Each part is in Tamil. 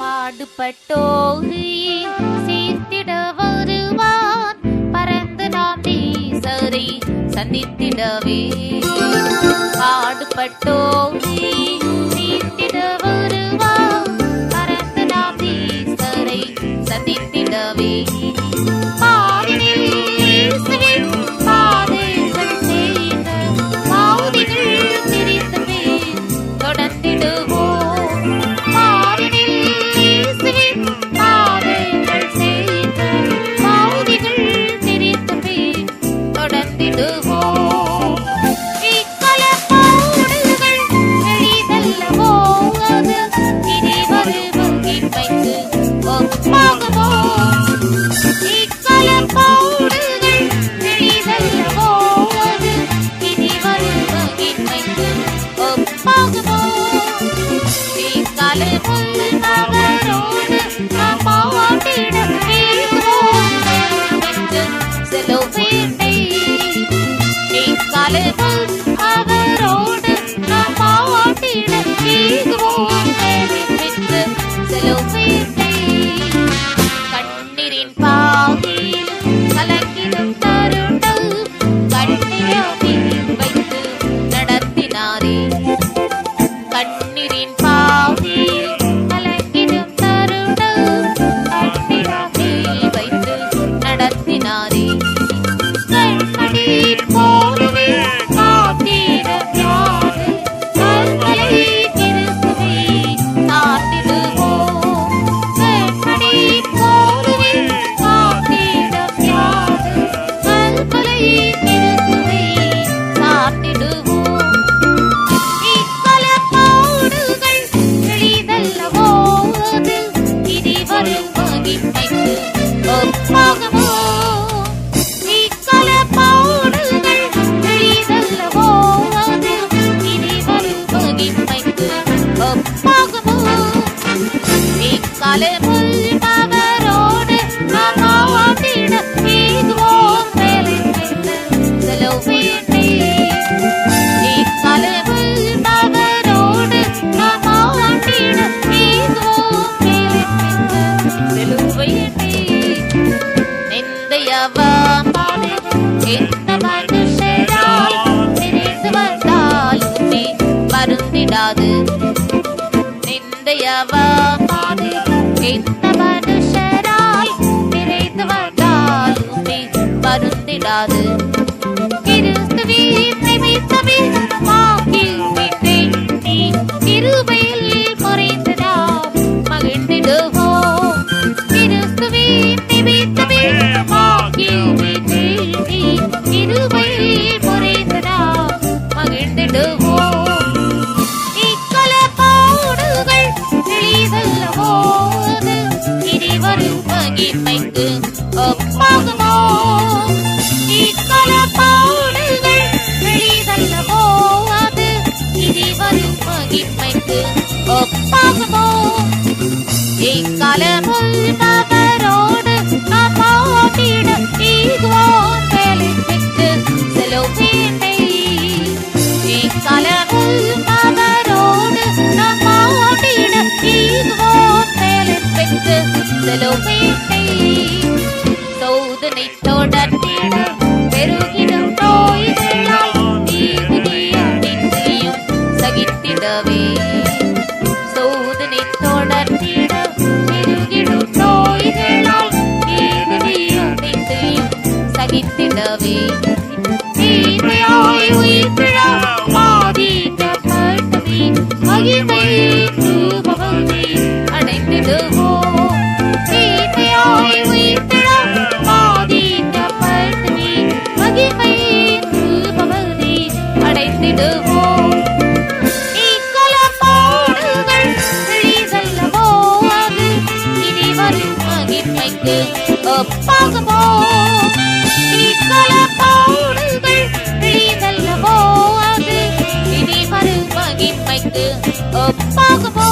பாடுபட்டோரை சீர்த்திட வருவான், பறந்து நாம் நேசரை சந்தித்திடவே. பாடுபட்டோரை சீர்த்திட வருவான், பறந்து நாம் நேசரை சந்தித்திடவே. பாரினில் இயேசுவின் பாதைகள் செய்த பாவிகள் திரிந்தவே தொடர்ந்திடுவோம். அவரோடு நாம் பாட்டிட வீகுவோம் பெற்று செலவேட்டை. கண்ணீரின் பாதையில் கலங்கிடும் தருணம் கண்ணீரை வைத்து நடத்தினாரே. கண்ணீரின் பாதையில் கலங்கிடும் தருணம் கண்ணீரை வைத்து நடத்தினாரே. கண்மணி போலவே அவரோடு நாம் பாட்டிட வீகுவோம் வேலை வைத்து செலவேட்டை. அவரோடு நாம் பாட்டிட வீகுவோம் வேலை வைத்து செலவேட்டை. நிந்தையவாறு எந்த மனுஷரால் நினைத்து வந்தாலுமே வருந்திடாது. நிந்தையவாறு எந்த மனுஷரால் நிறைந்து வந்தாலுமே வருந்திடாது. கிறிஸ்துவின் நிமித்தமே வாக்கிவிட்டே நீ கிருபையில் குறைந்து நாம் மகிழ்ந்திடுவோம். கிறிஸ்துவின் நிமித்தமே வாக்கிவிட்டே நீ கிருபையில் குறைந்து நாம் மகிழ்ந்திடுவோம். மகிமைக்கு ஒப்பாகுமோ இக்கலப்பாடுகள் வெளிதல்லவோ அது இனி வரும் மகிமைக்கு ஒப்பாகுமோ. இக்காலமுள் அவரோடு நாம் பாட்டிட வீகுவோம் வேலை வைத்து செலவேட்டை. இக்காலமுள் அவரோடு நாம் பாட்டிட வீகுவோம் வேலை வைத்து செலவேட்டை. சோதனை தொடர்ந்திட பெருகிடும் நோய்களால் நீதியும் சகித்திடவே. சோதனை தொடர்ந்திட பெருகிடும் நோய்களால் நீதியும் சகித்திடவே. தீமையாய் உயிர்ப்பிழ பாதிக்கப்பட்டவே மகிமை ரூபமே அடைந்திடுவோம். தீமையாய் உயிர்ப்பிழ பாதிக்க ஒப்பாகுமோ இக்கலப்பாடுகள் எளிதல்லவோ அது இனி வரும் மகிமைக்கு ஒப்பாகுமோ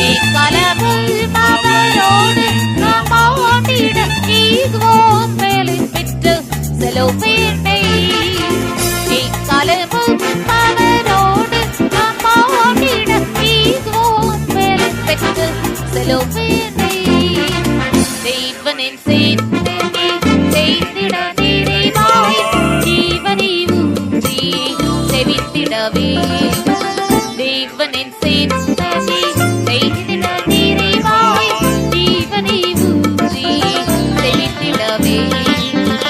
இக்கலமுள் அவரோடு நாம் ஆண்டிட ஈகுவோம் வேலை பெற்று செலவேட்டை இக்கலமுள் அவரோடு நாம் ஆண்டிட ஈகுவோம் வேலை பெற்று செலவேட்டை தேவனின் சேர்ந்தே செய்திட நிறைவாய் ஜீவனை ஊற்றி செவித்திடவே தேவனின் சேர்ந்தே செய்திட நிறைவாய் ஜீவனை ஊற்றி செவித்திடவே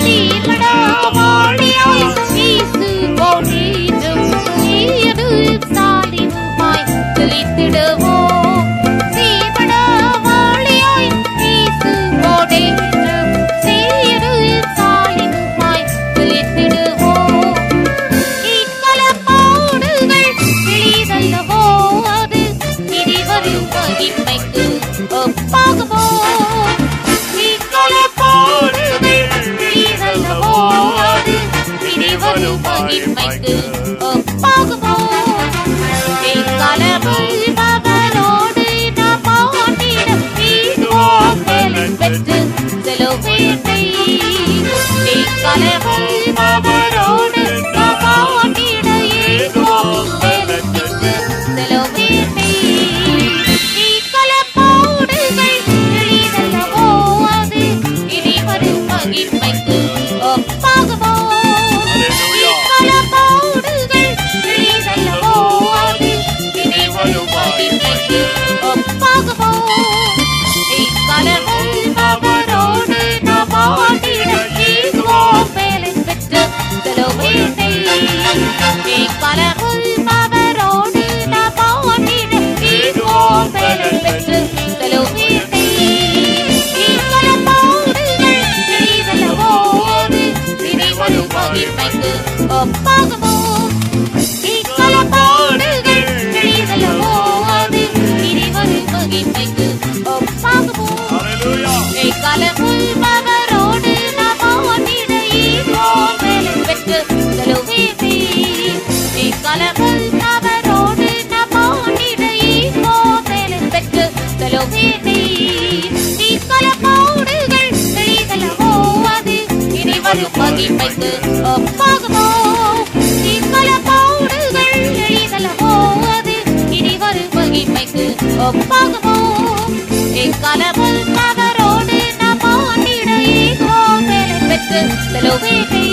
தீர்மடாவாழியாய் இயேசு போனேற்றும் நீயது சாலினுமாய் தெளித்திடுவோம் தீர்மடாவாழியாய் இயேசு போனேற்றும் நீயது சாலினுமாய் தெளித்திடுவோம் இக்கலப்பாடுகள் எளிதல்லவோ அது இனி வரும் மகிமைக்கு ஒப்பாகுமோ இக்கலப்பாடுகள் எளிதல்லவோ அது இனி வரும் மகிமைக்கு ஒப்பாகுமோ இக்கலமுள் அவரோடு நாம் ஆண்டிட ஈகுவோம் வேலை பெற்று செலவேட்டை இக்கலமுள் அவரோடு நாம் ஆண்டிட ஈகுவோம் வேலை பெற்று செலவேட்டை இக்கலப்பாடுகள் எளிதல்லவோ அது இனி வரும் மகிமைக்கு ஒப்பாகுமோ இக்கலப்பாடுகள் எளிதல்லவோ அது இனி வரும் மகிமைக்கு ஒப்பாகுமோ இக்கலமுள் அவரோடு நாம் ஆண்டிட ஈகுவோம் வேலை பெற்று செலவேட்டை இக்கலமுள் அவரோடு நாம் ஆண்டிட ஈகுவோம் வேலை பெற்று செலவேட்டை இக்கலப்பாடுகள் எளிதல்லவோ அது இனி வரும் மகிமைக்கு ஒப்பாகுமோ இக்கலப்பாடுகள் எளிதல்லவோ அது இனி வரும் மகிமைக்கு ஒப்பாகுமோ இக்கலமுள் அவரோடு நாம் ஆண்டிட ஈகுவோம் வேலை பெற்று செலவேட்டை இக்கலமுள் அவரோடு நாம் ஆண்டிட ஈகுவோம் வேலை பெற்று செலவேட்டை இக்கலப்பாடுகள் எளிதல்லவோ அது இனி வரும் மகிமைக்கு ஒப்பாகுமோ இக்கலப்பாடுகள் எளிதல்லவோ அது இனி வரும் மகிமைக்கு ஒப்பாகுமோ இக்கலமுள் அவரோடு நாம் ஆண்டிட ஈகுவோம் வேலை பெற்று செலவேட்டை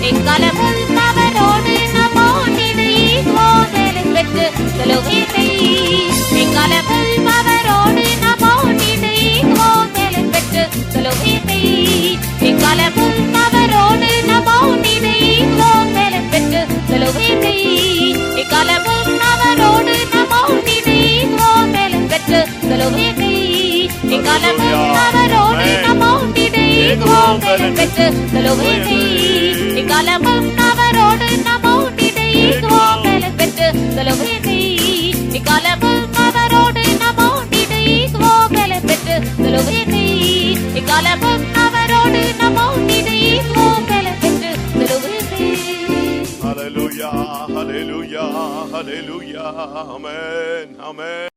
இக்கலமுள் அவரோடு நாம் ஆண்டிட ஈகுவோம் வேலை பெற்று செலவேட்டை இக்கலமுள் அவரோடு நாம் ஆண்டிட ஈகுவோம் வேலை பெற்று செலவேட்டை இக்கலமுள் அவரோடு நாம் ஆண்டிட ஈகுவோம் வேலை பெற்று செலவேட்டை இக்கலமுள் அவரோடு நாம் ஆண்டிட ஈகுவோம் வேலை பெற்று செலவேட்டை இக்கலமுள் அவரோடு நாம் ஆண்டிட ஈகுவோம் வேலை பெற்று செலவேட்டை இக்கலமுள் அவரோடு நாம் ஆண்டிட ஈகுவோம் வேலை பெற்று செலவேட்டை இக்கலமுள் அவரோடு நாம் ஆண்டிட ஈகுவோம் வேலை பெற்று செலவேட்டை இக்கலமுள் அவரோடு நாம் ஆண்டிட ஈகுவோம் வேலை பெற்று செலவேட்டை Hallelujah, hallelujah, hallelujah, amen, amen.